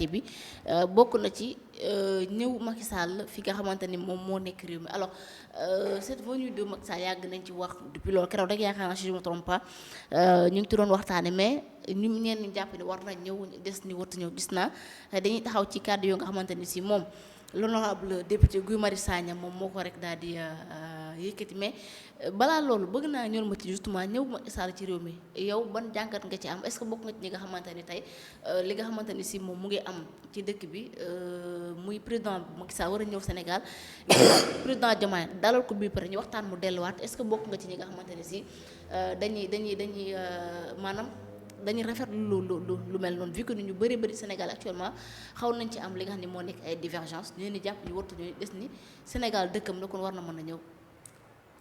bi bokk na ci ñëw Macky Sall fi nga xamante ni moom moo nekk réew mi alors cette venue de Macky Sall yàgg nañ ci wax depuis loolu keroog rek yaakaar naa si je me trompe pas ñu ngi ci doon waxtaane mais ñu ñeen ñi jàpp ni war na ñëw des ni warta ñëw gis naa dañuy taxaw ci kàddu yoo nga xamante ni si moom l'honorable député Guy Marius Sagna moom moo ko rek daal di yëkkati mais balaa loolu bëgg naa ñoon ma ci justement ñëw Macky Sall ci réew mi yow ban jàngat nga ci am est-ce que bokk nga ci ñi nga xamante ni tey li nga xamante ni si moom mu ngi am ci dëkk bi muy président Macky Sall war a ñëw Sénégal président Diomaye dalal ko bii pare ñu waxtaan mu delluwaat est-ce que bokk nga ci ñi nga xamante ni si dañuy maanaam dañuy rafetlu lu mel noonu vu que ni ñu bëri Sénégal actuellement xaw nañ ci am li nga xam ne moo nekk ay divergence ñu ni jàpp ñu wartu ñu des ni Sénégal dëkkam la kon war na mën a ñëw.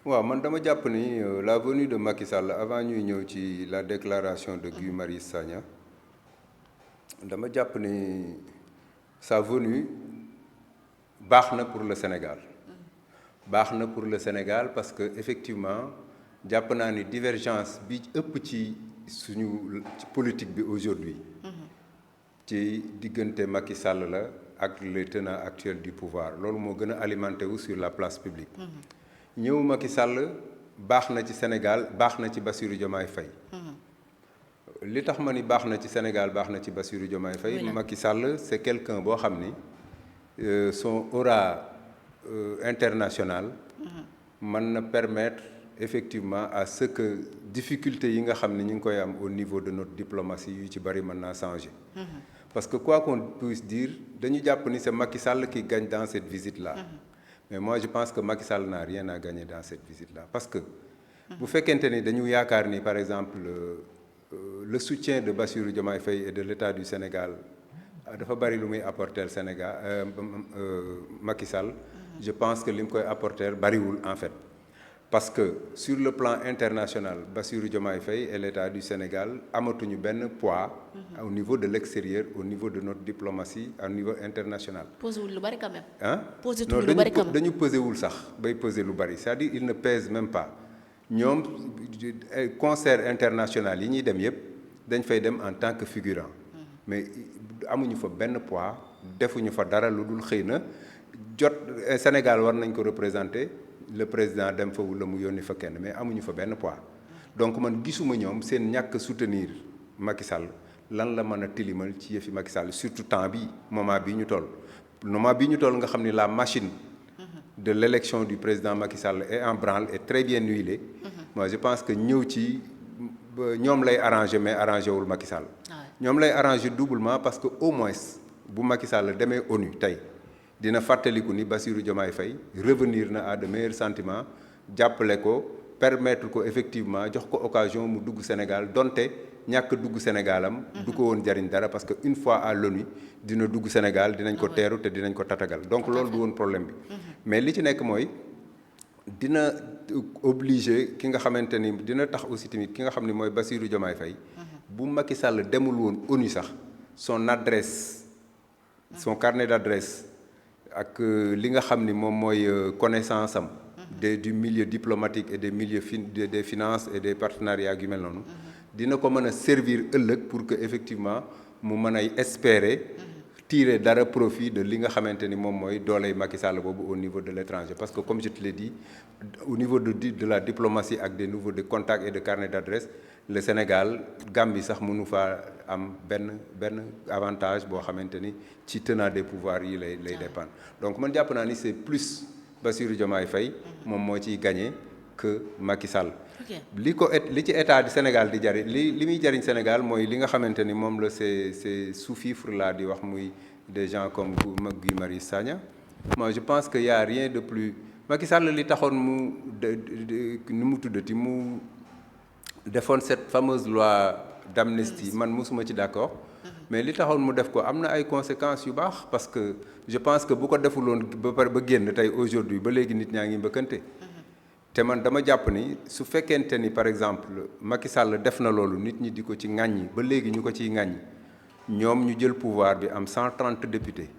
waaw man dama jàpp ni la venue de Macky Sall avant ñuy ñëw ci la déclaration de Guy Marius Sagna dama jàpp ni sa venue baax na pour le Sénégal. baax na pour le Sénégal parce que effectivement jàpp naa ni divergence bi ëpp ci suñu politique bi aujourd'hui ci diggante Macky Sall la ak les tenants actuels du pouvoir loolu moo gën a alimenté wu sur la place publique. ñëw Macky Sall baax na ci Sénégal baax na ci Bassirou Diomaye Faye. li tax ma ni baax na ci Sénégal baax na ci Bassirou Diomaye Faye. Macky Sall c'est quelqu'un boo xam ni son aura international mën na permettre effectivement à ce que difficultés yi nga xam ne ñu ngi koy am au niveau de notre diplomatie yu ci bari mën naa changer. Parce que quoi qu'on puisse dire dañu jàpp ni c'est Macky Sall qui gagne dans cette visite-là. Mais moi je pense que Macky Sall n'a rien à gagner dans cette visite-là parce que bu fekkente ni dañu yaakaar ni par exemple le soutien de Bassirou Diomaye Faye et de l'État du Sénégal dafa bari lu muy apporter le Sénégal Macky Sall. Je pense que li mu koy apporter bariwul en fait parce que sur le plan international Bassirou Diomaye Faye et l'État du Sénégal amatuñu benn poids au niveau de l'extérieur au niveau de notre diplomatie au niveau international. posewul lu bari quand même. ah posetul lu bari quand même dañu pesewul sax bay peser lu bari c'est-à-dire il ne pèse même pas ñoom concert international yi ñuy dem yépp dañ fay dem en tant que figurant mais amuñu fa benn poids defuñu fa dara lu dul xëy na jot Sénégal war nañ ko représenter le président dem fa wala mu yónni fa kenn mais amuñu fa benn poids donc man gisuma ñoom seen ñàkk soutenir Macky Sall lan la mën a tilimal ci yëfi Macky Sall surtout temps bi moment bii ñu toll nga xam ni la machine de l'élection du président Macky Sall est en branle et très bien huilée. Moi je pense que ñëw ci ñoom lay arranger mais arranger wul Macky Sall. ñoom lay arranger doublement parce que au moins bu Macky Sall demee ONU tey dina fàttaliku ni Bassirou Diomaye Faye revenir na à de meilleurs sentiments jàppale ko permettre ko effectivement jox ko occasion mu dugg Sénégal donte ñàkk dugg Sénégalam du ko woon jariñ dara parce que une fois à l'ONU dina dugg Sénégal dinañ ko teeru te dinañ ko tatagal donc loolu du woon problème bi mais li ci nekk mooy dina obligé ki nga xamante ni dina tax aussi tamit ki nga xam ne mooy Bassirou Diomaye Faye bu Macky Sall demul woon ONU sax son adresse son carnet d'adresse ak li nga xam ni moom mooy connaissance am du milieu diplomatique et des milieux des finances et des partenariats yu mel noonu dina ko mën a servir ëllëg pour que effectivement mu mën a espérer tirer dara profit de li nga xamante ni moom mooy dooley Macky Sall boobu au niveau de l'étranger parce que comme je te l'ai dit au niveau de la diplomatie ak des niveaux de contacts et de carnet d'adresse le Sénégal Gambie sax mënu faa am benn avantage boo xamante ni ci tenant des pouvoirs yi lay dépendre donc man jàpp naa ni c'est plus Bassirou Diomaye Faye moom moo ciy gagné que Macky Sall. li ci état du Sénégal di jariñ li muy jariñ Sénégal mooy li nga xamante ni moom la c'est sous-fifre là di wax muy des gens comme Guy Marius Sagna moi je pense que y a rien de plus Macky Sall li taxoon nu mu tuddati mu defoon cette fameuse loi d'amnistie man mosuma ci d'accord mais li taxoon mu def ko am na ay conséquences yu baax parce que je pense que bu ko defuloon ba génn tey aujourd'hui ba léegi nit ñaa ngi mbëkkante te man dama jàpp ni su fekkente ni par exemple Macky Sall def na loolu nit ñi di ko ci ŋàññi ba léegi ñu ko ciy ŋàññi ñoom ñu jël pouvoir bi am 130 députés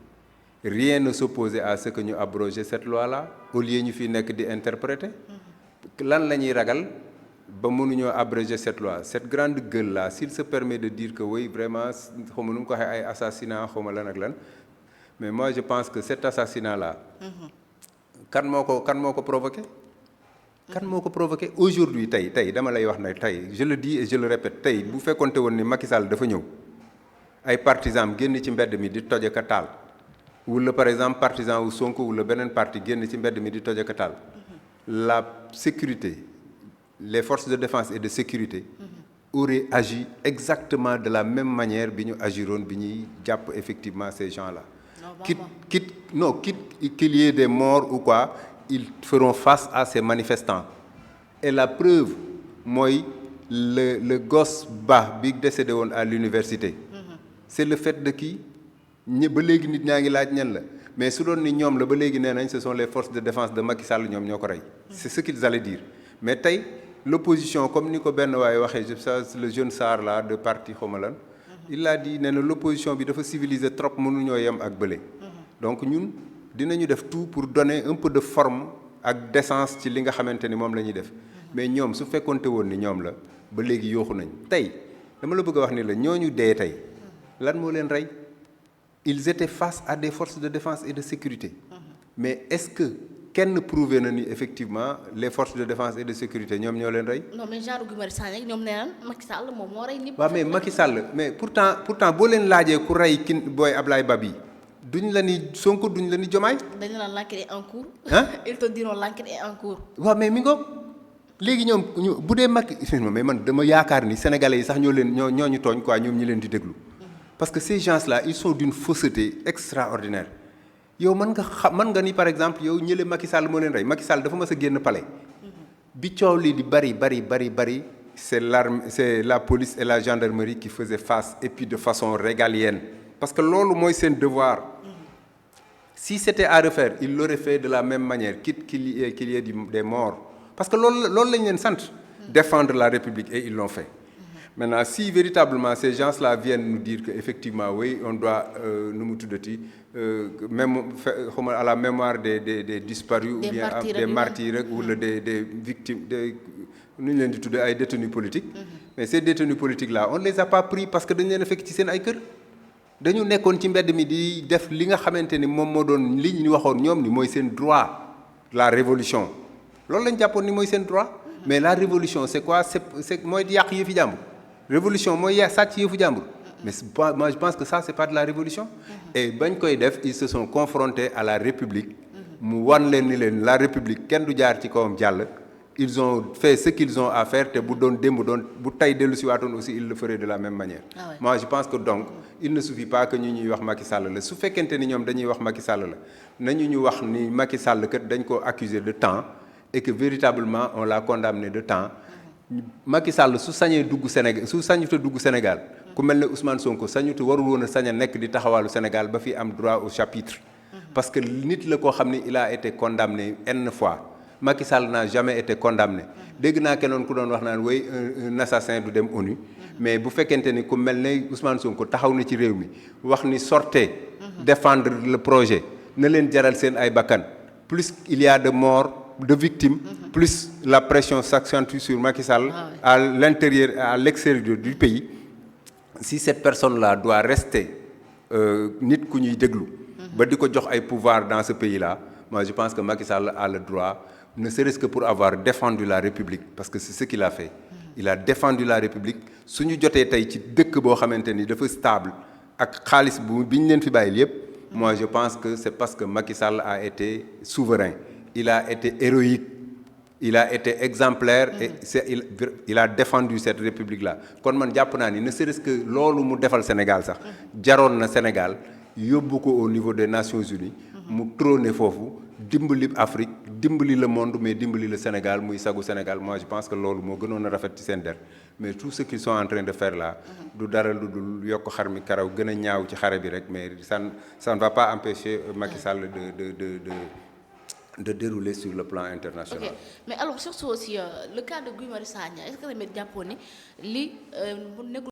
rien ne s'opposait à ce que ñu abroger cette loi là au lieu ñu fi nekk di interpréter lan la ñuy ragal ba mënuñoo abréger cette loi cette grande gueule là s'il se permet de dire que oui vraiment xaw ma nu mu ko waxee ay assassinat xaw ma lan ak lan mais moi je pense que cet assassinat là kan moo ko provoqué kan moo ko provoqué aujourd'hui tey dama lay wax ne tey je le dis et je le répète tey bu fekkonte woon ni Macky Sall dafa ñëw ay partisans génn ci mbedd mi di toj ak a taal wala par exemple partisan wu Sonko wala beneen parti génn ci mbedd mi di toj ak a taal la sécurité les forces de défense et de sécurité auraient agi exactement de la même manière bi ñu agiroon bi ñuy jàpp effectivement ces gens-là. Quitte qu'il y ait des morts ou quoi, ils feront face à ces manifestants. Et la preuve, mooy le gosse ba bi décédé woon à l'université. C'est le fait de qui ba léegi nit ñaa ngi laaj ñan la mais su doon ni ñoom la ba léegi nee nañ ce sont les forces de défense de Macky Sall ñoom ñoo ko rey. C'est ce qu'ils allaient dire mais tey. L'opposition comme ni ko benn waaye waxee le jeune Sarr là de parti xawma lan il a dit nee na l'opposition bi dafa civilisé trop mënuñoo yem ak bële donc ñun dinañu def tout pour donner un peu de forme ak décence ci li nga xamante ni moom la ñuy def mais ñoom su fekkonte woon ni ñoom la ba léegi yooxu nañ tey dama la bëgg a wax ni la ñooñu dee tey lan moo leen rey ils étaient face à des forces de défense et de sécurité mais est-ce que kenn prouvé na ni effectivement les forces de défense et de sécurité ñoom ñoo leen rey. non mais genre Guy Marius Sagna ñoom nee naan Macky Sall moom moo rey ñëpp. waaw mais Macky Sall mais pourtant boo leen laajee ku rey kin booy Ablaye Babi duñ la ni Sonko duñ la ni Diomaye. dañu naan l'enquête est en cours. ah ils te diront l'enquête est en cours. waaw mais mi ngoog léegi ñoom bu dee Macky mais man dama yaakaar ni sénégalais yi sax ñoo ñu tooñ quoi ñoom ñi leen di déglu. parce que ces gens-là ils sont d'une fausseté extraordinaire. yow mën nga ni par exemple yow ñële Macky Sall moo leen rey Macky Sall dafa mës a génn palais bi coow lii di bari c'est la police et la gendarmerie qui faisaient face et puis de façon régalienne parce que loolu mooy seen devoir si c'était à refaire il l'aurait fait de la même manière quitte qu'il y ait des morts parce que loolu lañ leen sant défendre la République et ils l'ont fait. Maintenant, si véritablement ces gens-là viennent nous dire qu'effectivement, oui, on doit, nous même à la mémoire des disparus ou bien des martyrs ou des victimes, nous les détenus politiques. Mais ces détenus politiques-là, on ne les a pas pris parce que nous les fait ci ay kër dañu nekkoon ci mbedd mi di def li nga xamante ni moom moo doon li ñu waxoon ñoom ni mooy seen droit la révolution loolu lañ jàppoon ni mooy seen droit mais la révolution c'est quoi c'est mooy yàq yëfi jàmbur révolution mooy sàcc yëfu jàmbur mais moi je pense que ça c'est pas de la révolution et bañ koy def ils se sont confrontés à la République mu wan leen ni leen la République kenn du jaar ci kawam jàll ils ont fait ce qu'ils ont à faire te bu doon démb doon bu tey dellu si waatoon aussi ils le feraient de la même manière moi je pense que donc il ne suffit pas que ñu ñuy wax Macky Sall la su fekkente ni ñoom dañuy wax Macky Sall la nañu ñu wax ni Macky Sall kat dañ ko accusé de temps et que véritablement on l'a condamné de temps Macky Sall su sañee dugg Sénégal su sañuta dugg Sénégal ku mel ne Ousmane Sonko sañuta warul woon a sañ a nekk di taxawaalu Sénégal ba fi am droit au chapitre parce que nit la koo xam ne il a été condamné N fois Macky Sall n'a jamais été condamné dégg naa keneen ku doon wax naan way un assassin du dem ONU mais bu fekkente ni ku mel ne Ousmane Sonko taxaw na ci réew mi wax ni sortez défendre le projet na leen jaral seen ay bakkan plus il y a de morts de victimes plus la pression s'accentue sur Macky Sall à l'intérieur à l'extérieur du pays si cette personne-là doit rester nit ku ñuy déglu ba di ko jox ay pouvoir dans ce pays-là moi je pense que Macky Sall a le droit ne serait-ce que pour avoir défendu la République parce que c'est ce qu'il a fait il a défendu la République suñu jotee tey ci dëkk boo xamante ni dafa stable ak xaalis bi ñu leen fi bàyyil yépp moi je pense que c'est parce que Macky Sall a été souverain il a été héroïque il a été exemplaire et il a défendu cette République-là kon man jàpp naa ni ne serait-ce que loolu mu defal Sénégal sax jaroon na Sénégal yóbbu ko au niveau des Nations Unies mu trôner foofu dimbali Afrique dimbali le monde mais dimbali le Sénégal muy sagu Sénégal moi je pense que loolu moo gënoon a rafet ci seen der mais tout ce qu'ils sont en train de faire là du dara lu dul yokk xar mi karaw gën a ñaaw ci xare bi rek mais ça ne va pas empêcher Macky Sall de dérouler sur le plan international. Ok mais alors surtout aussi le cas de Guy Marius Sagna est-ce que tamit jàppoon ni li mu nekkul